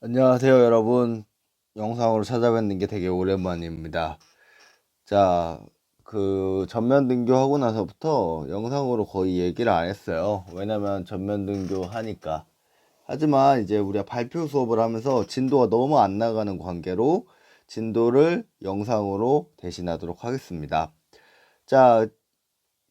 안녕하세요, 여러분. 영상으로 찾아뵙는 게 되게 오랜만입니다. 자, 전면 등교하고 나서부터 영상으로 거의 얘기를 안 했어요. 왜냐면 전면 등교 하니까. 하지만 이제 우리가 발표 수업을 하면서 진도가 너무 안 나가는 관계로 진도를 영상으로 대신하도록 하겠습니다. 자,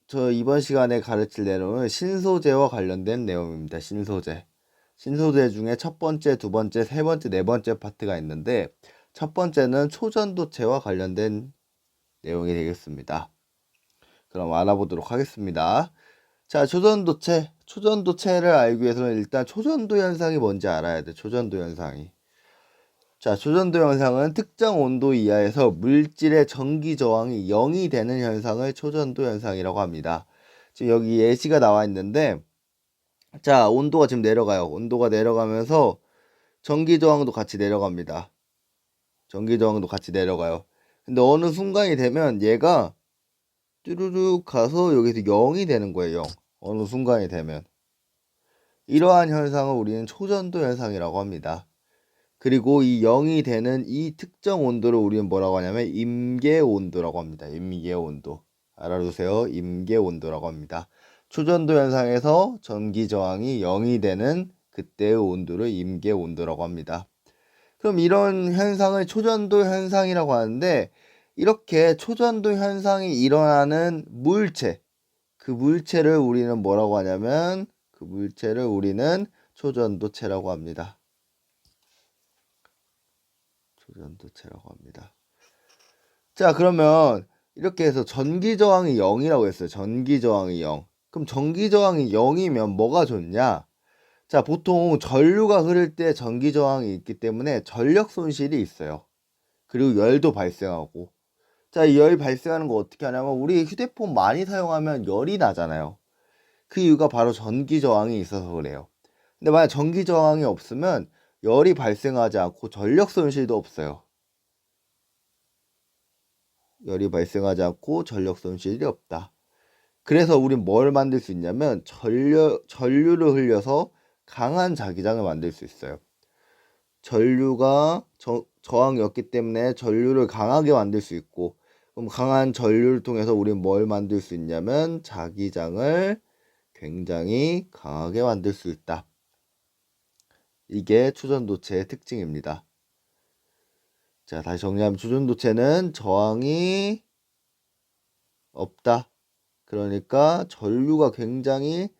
저 이번 시간에 가르칠 내용은 신소재와 관련된 내용입니다. 신소재 중에 첫 번째, 두 번째, 세 번째, 네 번째 파트가 있는데 첫 번째는 초전도체와 관련된 내용이 되겠습니다. 그럼 알아보도록 하겠습니다. 자, 초전도체를 알기 위해서는 일단 초전도 현상이 뭔지 알아야 돼. 초전도 현상이. 자, 초전도 현상은 특정 온도 이하에서 물질의 전기 저항이 0이 되는 현상을 초전도 현상이라고 합니다. 지금 여기 예시가 나와 있는데, 자, 온도가 지금 내려가요. 온도가 내려가면서 전기 저항도 같이 내려갑니다. 전기 저항도 같이 내려가요. 근데 어느 순간이 되면 얘가 쭈루룩 가서 여기서 0이 되는 거예요. 0. 어느 순간이 되면. 이러한 현상을 우리는 초전도 현상이라고 합니다. 그리고 이 0이 되는 이 특정 온도를 우리는 뭐라고 하냐면 임계온도라고 합니다. 임계온도. 알아두세요. 임계온도라고 합니다. 초전도 현상에서 전기 저항이 0이 되는 그때의 온도를 임계온도라고 합니다. 그럼 이런 현상을 초전도 현상이라고 하는데, 이렇게 초전도 현상이 일어나는 물체, 그 물체를 우리는 뭐라고 하냐면 그 물체를 우리는 초전도체라고 합니다. 초전도체라고 합니다. 자, 그러면 이렇게 해서 전기 저항이 0이라고 했어요. 전기 저항이 0. 그럼 전기 저항이 0이면 뭐가 좋냐? 자, 보통 전류가 흐를 때 전기 저항이 있기 때문에 전력 손실이 있어요. 그리고 열도 발생하고. 자, 이 열 발생하는 거 어떻게 하냐면 우리 휴대폰 많이 사용하면 열이 나잖아요. 그 이유가 바로 전기 저항이 있어서 그래요. 근데 만약 전기 저항이 없으면 열이 발생하지 않고 전력 손실도 없어요. 열이 발생하지 않고 전력 손실이 없다. 그래서 우린 뭘 만들 수 있냐면 전류를 흘려서 강한 자기장을 만들 수 있어요. 전류가 저항이 없기 때문에 전류를 강하게 만들 수 있고, 그럼 강한 전류를 통해서 우린 뭘 만들 수 있냐면 자기장을 굉장히 강하게 만들 수 있다. 이게 초전도체의 특징입니다. 자, 다시 정리하면 초전도체는 저항이 없다. 그러니까 전류가 굉장히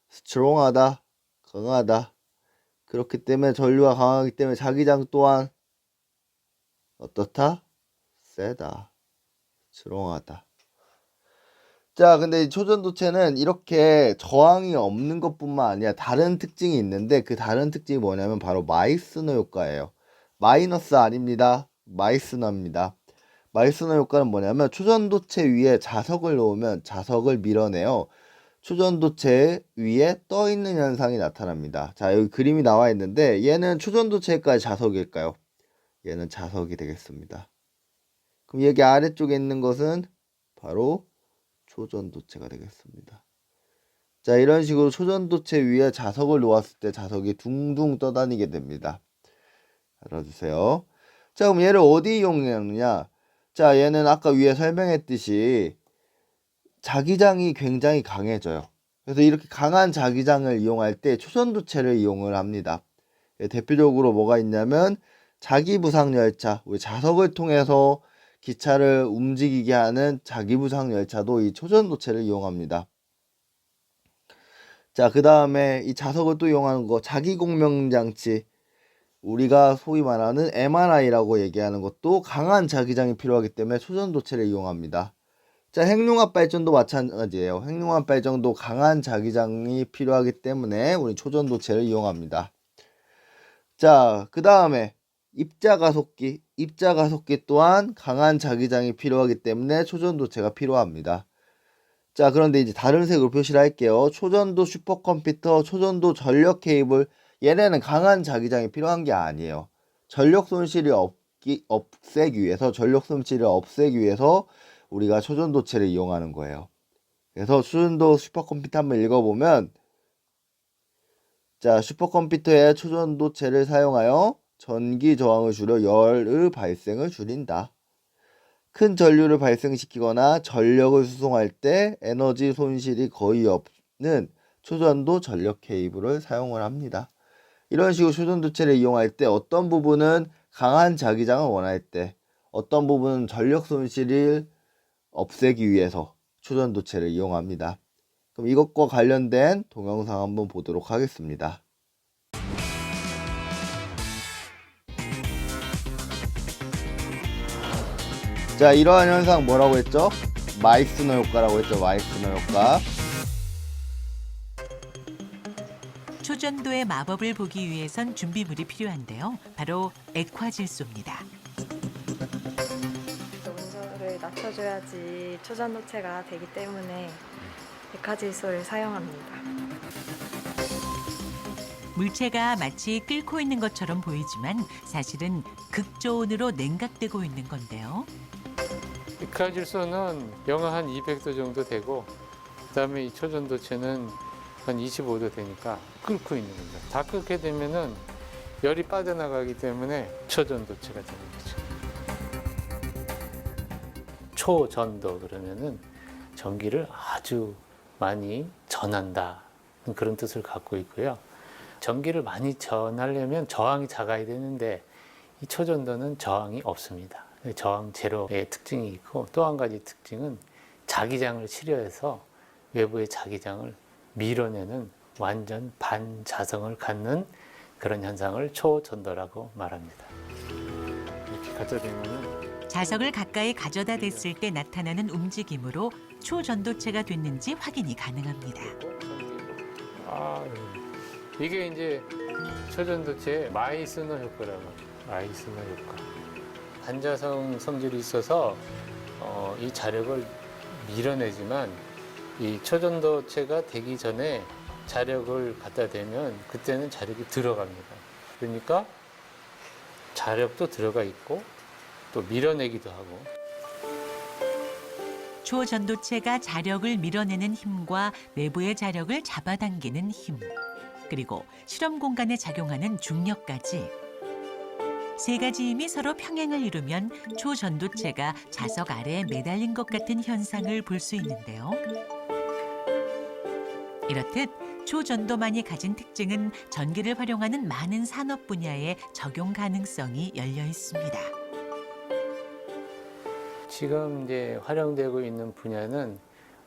스트롱하다, 강하다. 그렇기 때문에 전류가 강하기 때문에 자기장 또한 어떻다? 세다, 스트롱하다. 자, 근데 이 초전도체는 이렇게 저항이 없는 것뿐만 아니라 다른 특징이 있는데 그 다른 특징이 뭐냐면 바로 마이스너 효과예요. 마이너스 아닙니다. 마이스너입니다. 마이스너 효과는 뭐냐면 초전도체 위에 자석을 놓으면 자석을 밀어내요. 초전도체 위에 떠 있는 현상이 나타납니다. 자, 여기 그림이 나와 있는데 얘는 초전도체일까요? 자석일까요? 얘는 자석이 되겠습니다. 그럼 여기 아래쪽에 있는 것은 바로 초전도체가 되겠습니다. 자, 이런 식으로 초전도체 위에 자석을 놓았을 때 자석이 둥둥 떠다니게 됩니다. 알아두세요. 자, 그럼 얘를 어디 이용하느냐? 자, 얘는 아까 위에 설명했듯이 자기장이 굉장히 강해져요. 그래서 이렇게 강한 자기장을 이용할 때 초전도체를 이용을 합니다. 대표적으로 뭐가 있냐면 자기부상열차, 우리 자석을 통해서 기차를 움직이게 하는 자기부상열차도 이 초전도체를 이용합니다. 자, 그 다음에 이 자석을 또 이용하는 거 자기공명장치, 우리가 소위 말하는 MRI라고 얘기하는 것도 강한 자기장이 필요하기 때문에 초전도체를 이용합니다. 자, 핵융합 발전도 마찬가지예요. 핵융합 발전도 강한 자기장이 필요하기 때문에 우리 초전도체를 이용합니다. 자, 그 다음에 입자가속기 또한 강한 자기장이 필요하기 때문에 초전도체가 필요합니다. 자, 그런데 이제 다른 색으로 표시를 할게요. 초전도 슈퍼컴퓨터, 초전도 전력 케이블, 얘네는 강한 자기장이 필요한 게 아니에요. 전력 손실을 없애기 위해서 우리가 초전도체를 이용하는 거예요. 그래서 초전도 슈퍼컴퓨터 한번 읽어보면, 자, 슈퍼컴퓨터의 초전도체를 사용하여 전기 저항을 줄여 열의 발생을 줄인다. 큰 전류를 발생시키거나 전력을 수송할 때 에너지 손실이 거의 없는 초전도 전력 케이블을 사용을 합니다. 이런 식으로 초전도체를 이용할 때 어떤 부분은 강한 자기장을 원할 때, 어떤 부분은 전력 손실을 없애기 위해서 초전도체를 이용합니다. 그럼 이것과 관련된 동영상 한번 보도록 하겠습니다. 자, 이러한 현상 뭐라고 했죠? 마이스너 효과라고 했죠. 마이스너 효과. 초전도의 마법을 보기 위해선 준비물이 필요한데요. 바로 액화질소입니다. 온도를 낮춰줘야지 초전도체가 되기 때문에 액화질소를 사용합니다. 물체가 마치 끓고 있는 것처럼 보이지만 사실은 극저온으로 냉각되고 있는 건데요. 액화질소는 영하 한 200도 정도 되고, 그다음에 이 초전도체는 한 25도 되니까 끓고 있는 겁니다. 다 끓게 되면은 열이 빠져나가기 때문에 초전도체가 되는 거죠. 초전도 그러면은 전기를 아주 많이 전한다, 그런 뜻을 갖고 있고요. 전기를 많이 전하려면 저항이 작아야 되는데 이 초전도는 저항이 없습니다. 저항 제로의 특징이 있고, 또 한 가지 특징은 자기장을 치료해서 외부의 자기장을 밀어내는 완전 반자성을 갖는 그런 현상을 초전도라고 말합니다. 이렇게 갖다 대면은 자석을 가까이 가져다 댔을 때 나타나는 움직임으로 초전도체가 됐는지 확인이 가능합니다. 이게 이제 초전도체의 마이스너 효과라고 합니다. 마이스너 효과. 반자성 성질이 있어서 이 자력을 밀어내지만 이 초전도체가 되기 전에 자력을 갖다 대면 그때는 자력이 들어갑니다. 그러니까 자력도 들어가 있고 또 밀어내기도 하고. 초전도체가 자력을 밀어내는 힘과 외부의 자력을 잡아당기는 힘, 그리고 실험 공간에 작용하는 중력까지 세 가지 힘이 서로 평행을 이루면 초전도체가 자석 아래에 매달린 것 같은 현상을 볼 수 있는데요. 이렇듯 초전도만이 가진 특징은 전기를 활용하는 많은 산업 분야에 적용 가능성이 열려 있습니다. 지금 이제 활용되고 있는 분야는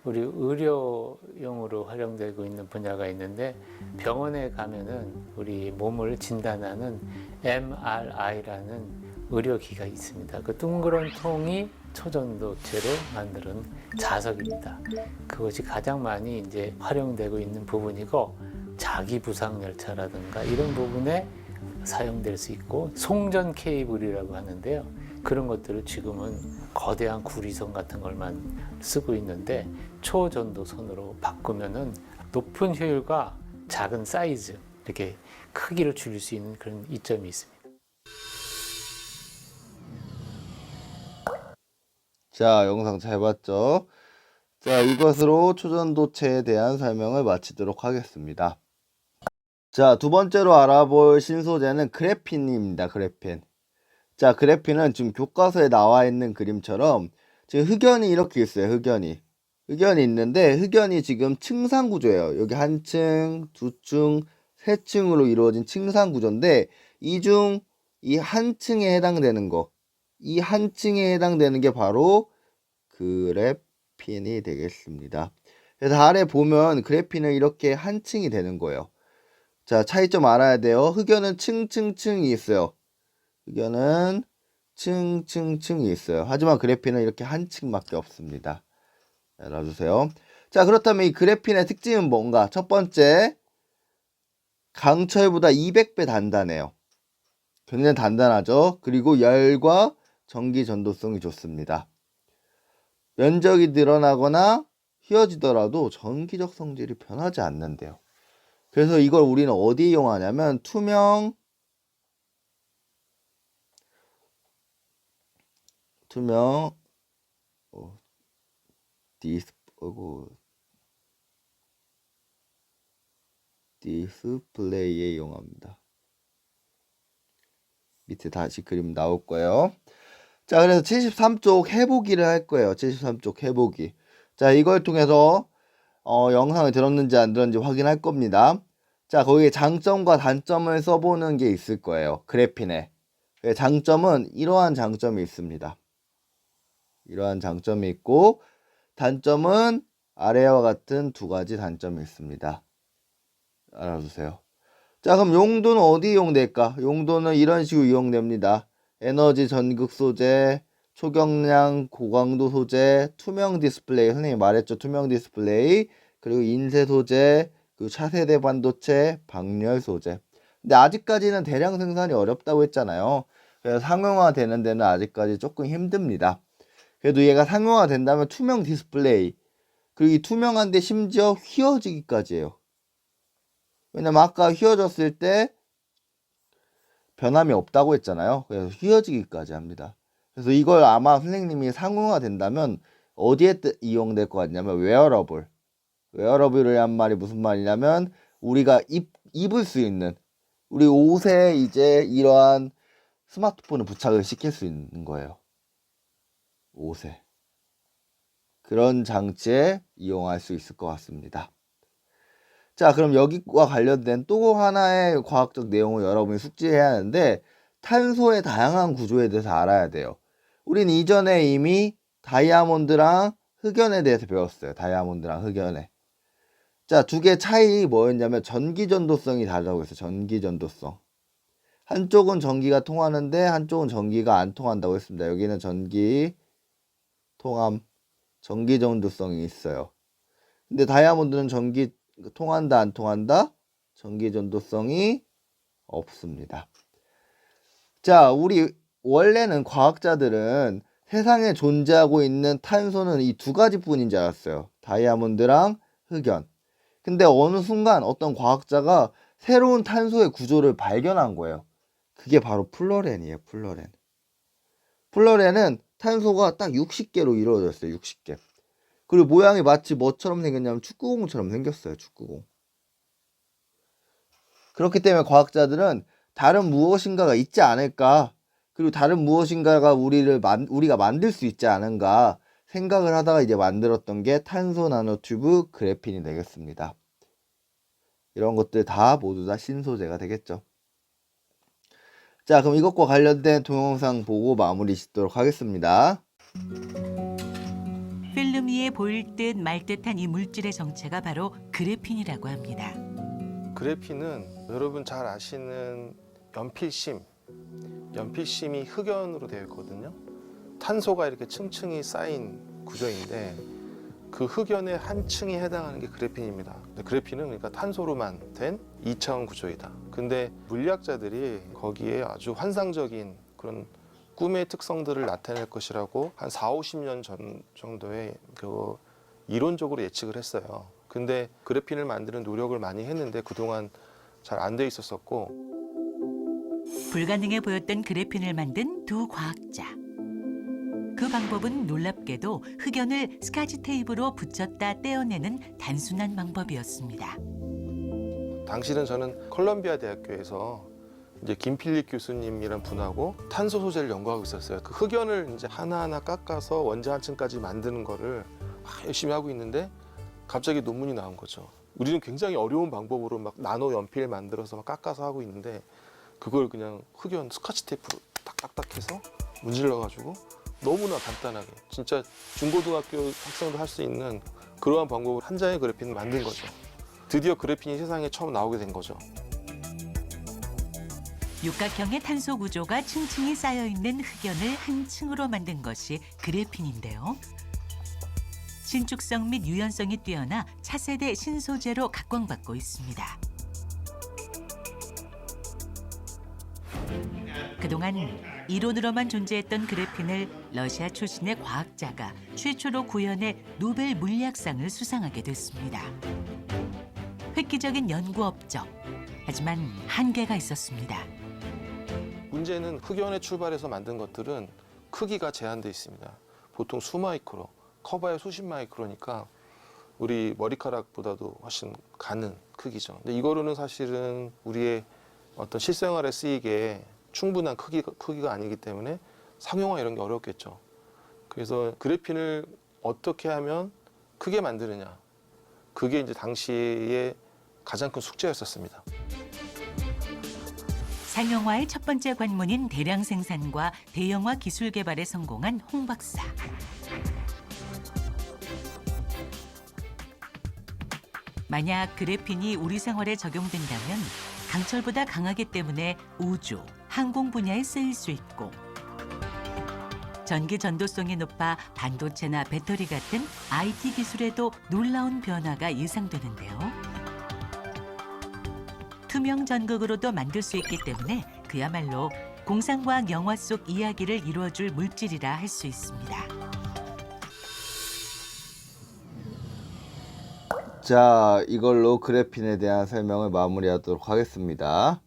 우리 의료용으로 활용되고 있는 분야가 있는데, 병원에 가면은 우리 몸을 진단하는 MRI라는 의료기가 있습니다. 그 둥그런 통이 초전도체로 만드는 자석입니다. 그것이 가장 많이 이제 활용되고 있는 부분이고, 자기 부상 열차라든가 이런 부분에 사용될 수 있고, 송전 케이블이라고 하는데요. 그런 것들을 지금은 거대한 구리선 같은 걸만 쓰고 있는데, 초전도선으로 바꾸면은 높은 효율과 작은 사이즈, 이렇게 크기를 줄일 수 있는 그런 이점이 있습니다. 자, 영상 잘 봤죠? 자, 이것으로 초전도체에 대한 설명을 마치도록 하겠습니다. 자, 두 번째로 알아볼 신소재는 그래핀입니다. 그래핀. 자, 그래핀은 지금 교과서에 나와 있는 그림처럼 지금 흑연이 이렇게 있어요. 흑연이 있는데, 흑연이 지금 층상 구조예요. 여기 한 층, 두 층, 세 층으로 이루어진 층상 구조인데, 이 중 이 한 층에 해당되는 거, 이 한 층에 해당되는 게 바로 그래핀이 되겠습니다. 그래서 아래 보면 그래핀은 이렇게 한 층이 되는 거예요. 자, 차이점 알아야 돼요. 흑연은 층층층이 있어요. 흑연은 층층층이 있어요. 하지만 그래핀은 이렇게 한 층밖에 없습니다. 알아주세요. 자, 그렇다면 이 그래핀의 특징은 뭔가? 첫 번째, 강철보다 200배 단단해요. 굉장히 단단하죠. 그리고 열과 전기 전도성이 좋습니다. 면적이 늘어나거나 휘어지더라도 전기적 성질이 변하지 않는데요. 그래서 이걸 우리는 어디에 이용하냐면 투명 디스플레이에 이용합니다. 밑에 다시 그림 나올 거예요. 자, 그래서 73쪽 해보기를 할 거예요. 73쪽 해보기. 자, 이걸 통해서 영상을 들었는지 안 들었는지 확인할 겁니다. 자, 거기에 장점과 단점을 써보는 게 있을 거예요. 그래핀에. 장점은 이러한 장점이 있습니다. 이러한 장점이 있고, 단점은 아래와 같은 두 가지 단점이 있습니다. 알아두세요. 자, 그럼 용도는 어디 이용될까? 용도는 이런 식으로 이용됩니다. 에너지 전극 소재, 초경량 고강도 소재, 투명 디스플레이, 선생님이 말했죠. 투명 디스플레이, 그리고 인쇄 소재, 그리고 차세대 반도체, 방열 소재. 근데 아직까지는 대량 생산이 어렵다고 했잖아요. 그래서 상용화 되는 데는 아직까지 조금 힘듭니다. 그래도 얘가 상용화 된다면 투명 디스플레이, 그리고 이 투명한데 심지어 휘어지기까지 해요. 왜냐면 아까 휘어졌을 때 변함이 없다고 했잖아요. 그래서 휘어지기까지 합니다. 그래서 이걸 아마 선생님이 상용화 된다면 어디에 이용될 것 같냐면 웨어러블. 웨어러블이란 말이 무슨 말이냐면 우리가 입을 수 있는, 우리 옷에 이제 이러한 스마트폰을 부착을 시킬 수 있는 거예요. 옷에. 그런 장치에 이용할 수 있을 것 같습니다. 자, 그럼 여기와 관련된 또 하나의 과학적 내용을 여러분이 숙지해야 하는데, 탄소의 다양한 구조에 대해서 알아야 돼요. 우린 이전에 이미 다이아몬드랑 흑연에 대해서 배웠어요. 다이아몬드랑 흑연에. 자, 두 개 차이 뭐였냐면 전기 전도성이 다르다고 했어요. 전기 전도성. 한쪽은 전기가 통하는데 한쪽은 전기가 안 통한다고 했습니다. 여기는 전기 통함, 전기 전도성이 있어요. 근데 다이아몬드는 전기 통한다 안 통한다? 전기 전도성이 없습니다. 자, 우리 원래는 과학자들은 세상에 존재하고 있는 탄소는 이 두 가지뿐인 줄 알았어요. 다이아몬드랑 흑연. 근데 어느 순간 어떤 과학자가 새로운 탄소의 구조를 발견한 거예요. 그게 바로 플로렌이에요. 플로렌. 플로렌은 탄소가 딱 60개로 이루어졌어요. 60개. 그리고 모양이 마치 뭐처럼 생겼냐면 축구공처럼 생겼어요. 축구공. 그렇기 때문에 과학자들은 다른 무엇인가가 있지 않을까, 그리고 다른 무엇인가가 우리가 만들 수 있지 않은가 생각을 하다가 이제 만들었던 게 탄소 나노튜브 그래핀이 되겠습니다. 이런 것들 다 모두 다 신소재가 되겠죠. 자, 그럼 이것과 관련된 동영상 보고 마무리 짓도록 하겠습니다. 필름 위에 보일 듯 말 듯한 이 물질의 정체가 바로 그래핀이라고 합니다. 그래핀은 여러분 잘 아시는 연필심이 흑연으로 되어 있거든요. 탄소가 이렇게 층층이 쌓인 구조인데 그 흑연의 한 층이 해당하는 게 그래핀입니다. 그래핀은 그러니까 탄소로만 된 2차원 구조이다. 근데 물리학자들이 거기에 아주 환상적인 그런 꿈의 특성들을 나타낼 것이라고 한 40-50년 전 정도에 그 이론적으로 예측을 했어요. 근데 그래핀을 만드는 노력을 많이 했는데 그동안 잘 안 돼 있었었고, 불가능해 보였던 그래핀을 만든 두 과학자. 그 방법은 놀랍게도 흑연을 스카치 테이프로 붙였다 떼어내는 단순한 방법이었습니다. 당시는 저는 컬럼비아 대학교에서 이제 김필립 교수님이란 분하고 탄소 소재를 연구하고 있었어요. 그 흑연을 이제 하나하나 깎아서 원자 한 층까지 만드는 거를 열심히 하고 있는데 갑자기 논문이 나온 거죠. 우리는 굉장히 어려운 방법으로 막 나노 연필 만들어서 막 깎아서 하고 있는데 그걸 그냥 흑연 스카치 테이프로 딱딱딱 해서 문질러 가지고 너무나 간단하게 진짜 중고등학교 학생도 할 수 있는 그러한 방법으로 한 장의 그래핀을 만든 거죠. 드디어 그래핀이 세상에 처음 나오게 된 거죠. 육각형의 탄소 구조가 층층이 쌓여있는 흑연을 한 층으로 만든 것이 그래핀인데요. 신축성 및 유연성이 뛰어나 차세대 신소재로 각광받고 있습니다. 그동안 이론으로만 존재했던 그래핀을 러시아 출신의 과학자가 최초로 구현해 노벨 물리학상을 수상하게 됐습니다. 획기적인 연구 업적, 하지만 한계가 있었습니다. 문제는 흑연에 출발해서 만든 것들은 크기가 제한되어 있습니다. 보통 수마이크로, 커봐야 수십 마이크로니까 우리 머리카락보다도 훨씬 가는 크기죠. 근데 이거로는 사실은 우리의 어떤 실생활에 쓰이게 충분한 크기가 아니기 때문에 상용화 이런 게 어렵겠죠. 그래서 그래핀을 어떻게 하면 크게 만드느냐. 그게 이제 당시에 가장 큰 숙제였었습니다. 상용화의 첫 번째 관문인 대량 생산과 대형화 기술 개발에 성공한 홍 박사. 만약 그래핀이 우리 생활에 적용된다면 강철보다 강하기 때문에 우주, 항공 분야에 쓰일 수 있고 전기 전도성이 높아 반도체나 배터리 같은 IT 기술에도 놀라운 변화가 예상되는데요. 투명 전극으로도 만들 수 있기 때문에 그야말로 공상과학 영화 속 이야기를 이루어줄 물질이라 할 수 있습니다. 자, 이걸로 그래핀에 대한 설명을 마무리하도록 하겠습니다.